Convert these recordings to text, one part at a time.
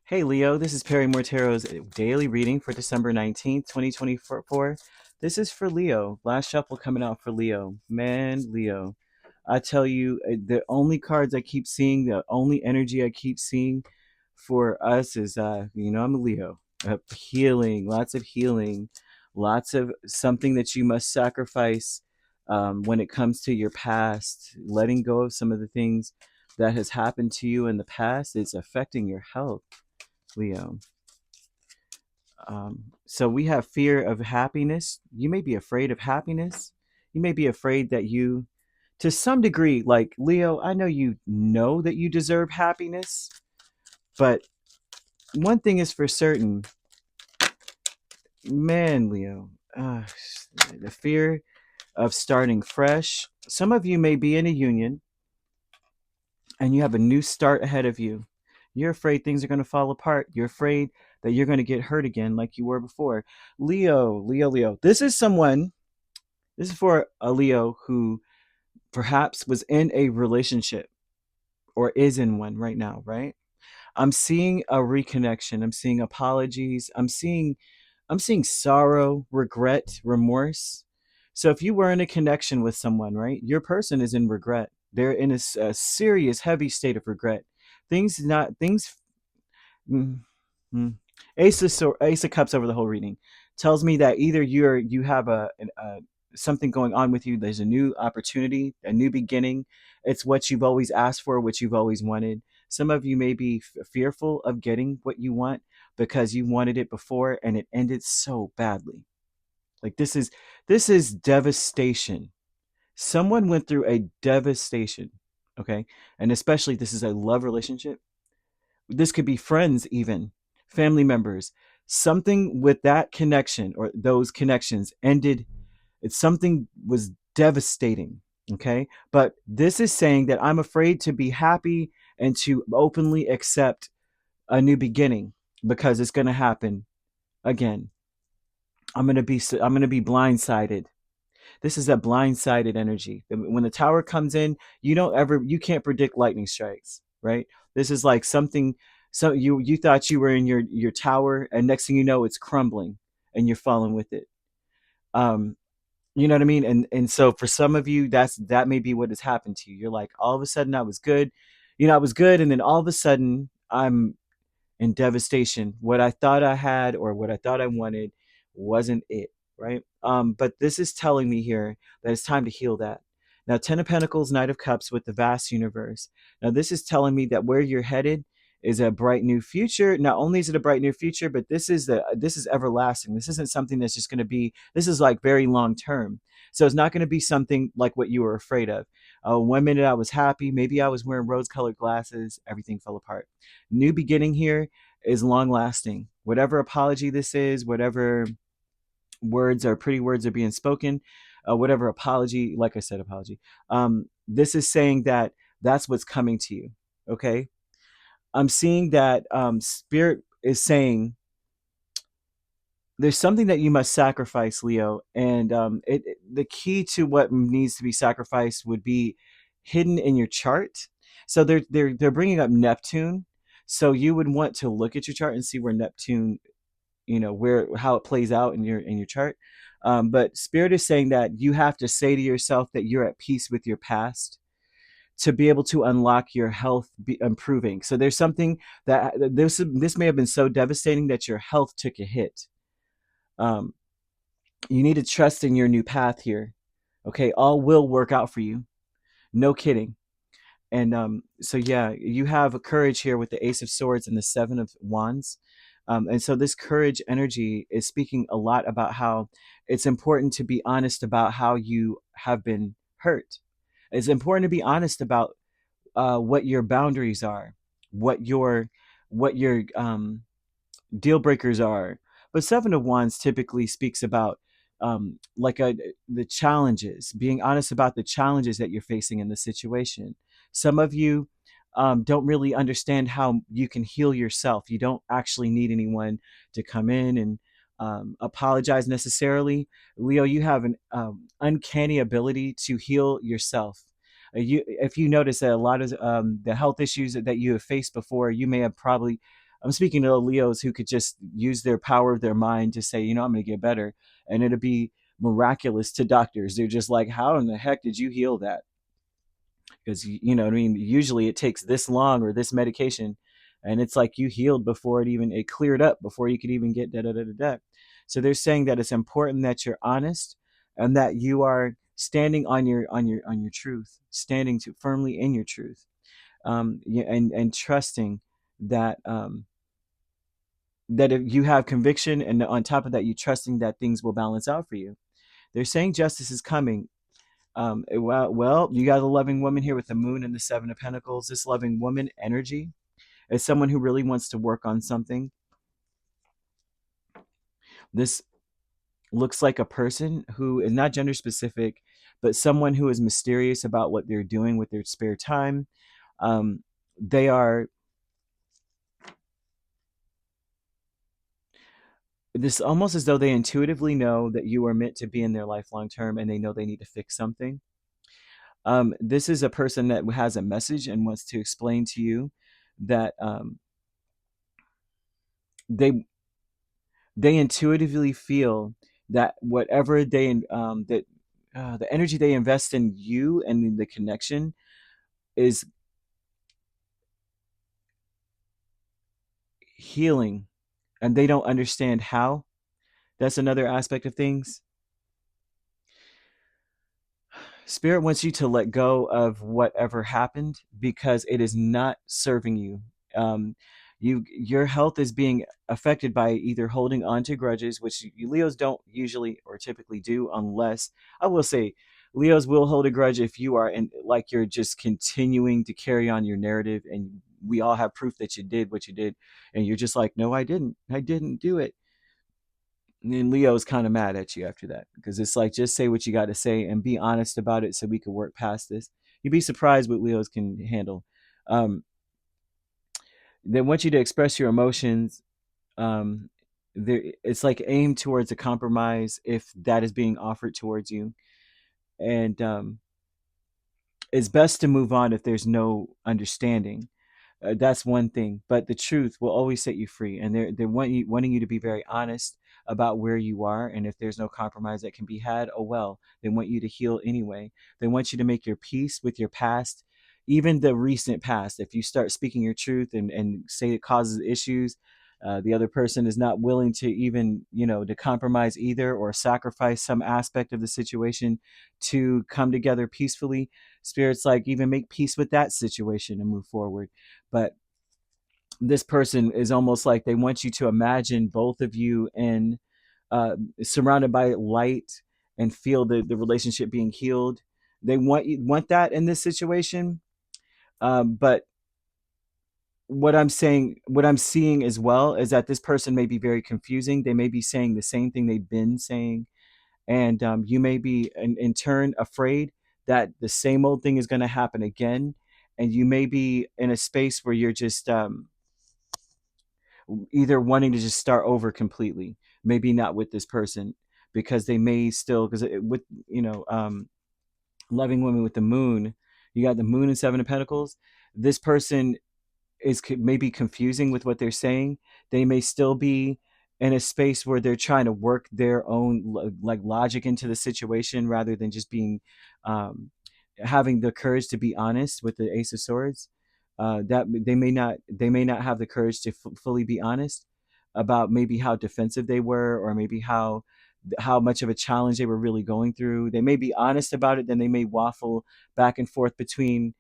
Hey Leo, this is Perrymore Tarot's daily reading for December 19th, 2024. This is for Leo. Last shuffle coming out for Leo. Man, Leo. I tell you, the only cards I keep seeing, the only energy I keep seeing for us is, I'm a Leo. Healing, lots of something that you must sacrifice when it comes to your past, letting go of some of the things that has happened to you in the past. It's affecting your health, Leo. So we have fear of happiness. You may be afraid of happiness. You may be afraid that you, to some degree, like Leo, I know that you deserve happiness, but one thing is for certain, man, Leo, the fear of starting fresh. Some of you may be in a union and you have a new start ahead of you. You're afraid things are going to fall apart. You're afraid that you're going to get hurt again like you were before. Leo. This is for a Leo who perhaps was in a relationship or is in one right now, right? I'm seeing a reconnection. I'm seeing apologies. I'm seeing sorrow, regret, remorse. So if you were in a connection with someone, right, your person is in regret. They're in a serious, heavy state of regret. Things not things. Mm, mm. Ace of Cups over the whole reading tells me that either you have a something going on with you. There's a new opportunity, a new beginning. It's what you've always asked for, what you've always wanted. Some of you may be fearful of getting what you want because you wanted it before and it ended so badly. Like this is devastation. Someone went through a devastation, okay? And especially this is a love relationship. This could be friends, even family members. Something with that connection or those connections ended. It's something was devastating, okay? But this is saying that I'm afraid to be happy and to openly accept a new beginning because it's going to happen again. I'm going to be blindsided. This is a blindsided energy. When the tower comes in, you can't predict lightning strikes, right? This is like something. So you thought you were in your tower, and next thing you know, it's crumbling, and you're falling with it. Um, you know what I mean? And so for some of you, that may be what has happened to you. You're like, all of a sudden I was good, I was good, and then all of a sudden I'm and devastation. What I thought I had or what I thought I wanted wasn't it, right? But this is telling me here that it's time to heal that. Now, Ten of Pentacles, Knight of Cups with the vast universe. Now, this is telling me that where you're headed is a bright new future. Not only is it a bright new future, but this is everlasting. This isn't something that's just going to be. This is like very long term. So it's not going to be something like what you were afraid of. 1 minute I was happy, maybe I was wearing rose-colored glasses, everything fell apart. New beginning here is long lasting. Whatever apology this is, whatever pretty words are being spoken, whatever apology, like I said, apology. This is saying that that's what's coming to you. Okay. I'm seeing that Spirit is saying there's something that you must sacrifice, Leo, and the key to what needs to be sacrificed would be hidden in your chart. So they're bringing up Neptune, so you would want to look at your chart and see where Neptune, where how it plays out in your chart. But Spirit is saying that you have to say to yourself that you're at peace with your past to be able to unlock your health improving. So there's something that this may have been so devastating that your health took a hit. Um, you need to trust in your new path here. Okay, all will work out for you. No kidding. And so yeah, you have a courage here with the Ace of Swords and the Seven of Wands. And so this courage energy is speaking a lot about how it's important to be honest about how you have been hurt. It's important to be honest about what your boundaries are, what your deal breakers are. But Seven of Wands typically speaks about the challenges, being honest about the challenges that you're facing in the situation. Some of you don't really understand how you can heal yourself. You don't actually need anyone to come in and apologize necessarily. Leo, you have an uncanny ability to heal yourself. If you notice that a lot of the health issues that you have faced before, you may have probably I'm speaking to Leos who could just use their power of their mind to say, I'm going to get better, and it'll be miraculous to doctors. They're just like, how in the heck did you heal that? Because you know what I mean. Usually it takes this long or this medication, and it's like you healed before it cleared up before you could even get da da da da da. So they're saying that it's important that you're honest and that you are standing on your truth, standing firmly in your truth, and trusting that that if you have conviction, and on top of that, you trusting that things will balance out for you. They're saying justice is coming. Well, you got a loving woman here with the moon and the seven of pentacles. This loving woman energy is someone who really wants to work on something. This looks like a person who is not gender specific, but someone who is mysterious about what they're doing with their spare time. They are this almost as though they intuitively know that you are meant to be in their life long term, and they know they need to fix something. This is a person that has a message and wants to explain to you that they they intuitively feel that whatever the energy they invest in you and in the connection is healing, and they don't understand how. That's another aspect of things. Spirit wants you to let go of whatever happened because it is not serving you. Um, your health is being affected by either holding on to grudges, which you Leos don't usually or typically do, unless I will say Leos will hold a grudge if you are in, like you're just continuing to carry on your narrative, and we all have proof that you did what you did, and you're just like, no, I didn't do it. And then Leo's kind of mad at you after that because it's like, just say what you got to say and be honest about it so we can work past this. You'd be surprised what Leo's can handle. Um, they want you to express your emotions. Um, it's like aimed towards a compromise if that is being offered towards you. And it's best to move on if there's no understanding. That's one thing, but the truth will always set you free, and wanting you to be very honest about where you are, and if there's no compromise that can be had, oh well, they want you to heal anyway. They want you to make your peace with your past, even the recent past. If you start speaking your truth and say it causes issues, the other person is not willing to even to compromise either, or sacrifice some aspect of the situation to come together peacefully. Spirits like, even make peace with that situation and move forward. But this person is almost like they want you to imagine both of you in surrounded by light, and feel the relationship being healed. They want that in this situation. But what I'm seeing as well is that this person may be very confusing. They may be saying the same thing they've been saying, and you may be in turn afraid that the same old thing is going to happen again, and you may be in a space where you're just either wanting to just start over completely. Maybe not with this person, because they may still, because with loving women with the moon, you got the moon and seven of pentacles. This person is maybe confusing with what they're saying. They may still be in a space where they're trying to work their own like logic into the situation, rather than just being having the courage to be honest with the ace of swords. That they may not have the courage to fully be honest about maybe how defensive they were, or maybe how much of a challenge they were really going through. They may be honest about it, then they may waffle back and forth between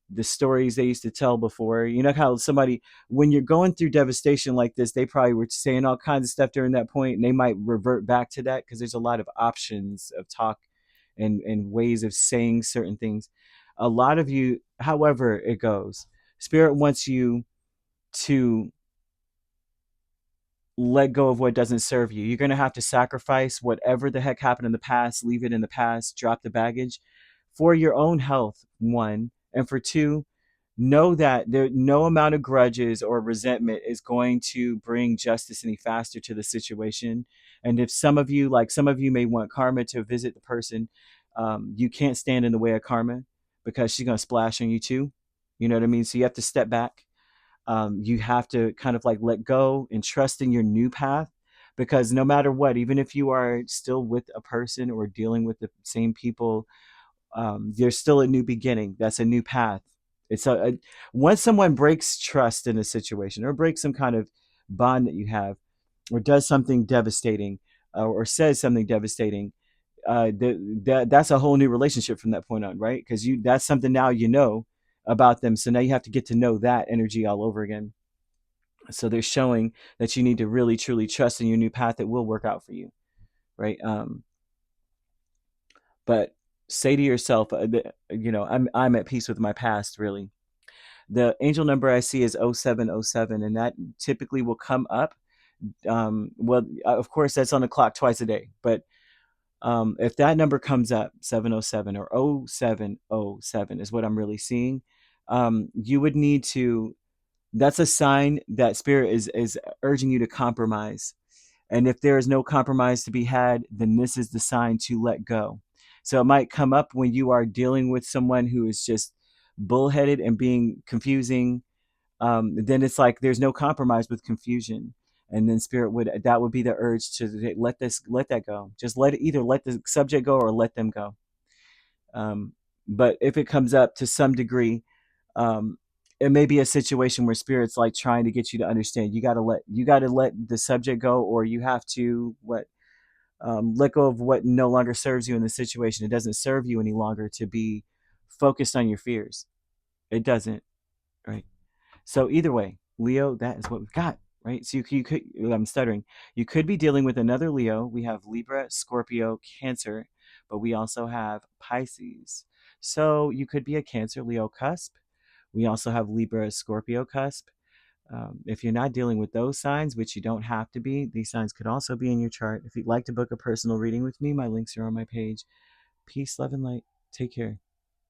the stories they used to tell before. You know how somebody, when you're going through devastation like this, they probably were saying all kinds of stuff during that point, and they might revert back to that because there's a lot of options of talk and ways of saying certain things. A lot of you, however it goes, Spirit wants you to let go of what doesn't serve you. You're going to have to sacrifice whatever the heck happened in the past, leave it in the past, drop the baggage for your own health, one. And for two, know that no amount of grudges or resentment is going to bring justice any faster to the situation. And if some of you may want karma to visit the person, you can't stand in the way of karma because she's going to splash on you too. You know what I mean? So you have to step back. You have to kind of like let go and trust in your new path, because no matter what, even if you are still with a person or dealing with the same people, there's still a new beginning. That's a new path. It's once someone breaks trust in a situation or breaks some kind of bond that you have, or does something devastating, or says something devastating, that's a whole new relationship from that point on, right? Because you that's something now you know about them. So now you have to get to know that energy all over again. So they're showing that you need to really truly trust in your new path that will work out for you, right? But say to yourself, I'm at peace with my past. Really, the angel number I see is 0707, and that typically will come up. Well, of course, that's on the clock twice a day, but if that number comes up, 707 or 0707 is what I'm really seeing. You would need to, that's a sign that spirit is urging you to compromise. And if there is no compromise to be had, then this is the sign to let go. So it might come up when you are dealing with someone who is just bullheaded and being confusing. Then it's like there's no compromise with confusion. And then spirit would, that would be the urge to let that go. Just let it, either let the subject go or let them go. Um, but if it comes up to some degree, um, it may be a situation where spirit's like trying to get you to understand you got to let the subject go, or you have to let go of what no longer serves you in the situation. It doesn't serve you any longer to be focused on your fears. It doesn't, right? So either way, Leo, that is what we've got, right? So you could, I'm stuttering. You could be dealing with another Leo. We have Libra, Scorpio, Cancer, but we also have Pisces. So you could be a Cancer Leo cusp. We also have Libra, Scorpio cusp. If you're not dealing with those signs, which you don't have to be, these signs could also be in your chart. If you'd like to book a personal reading with me, my links are on my page. Peace, love, and light. Take care.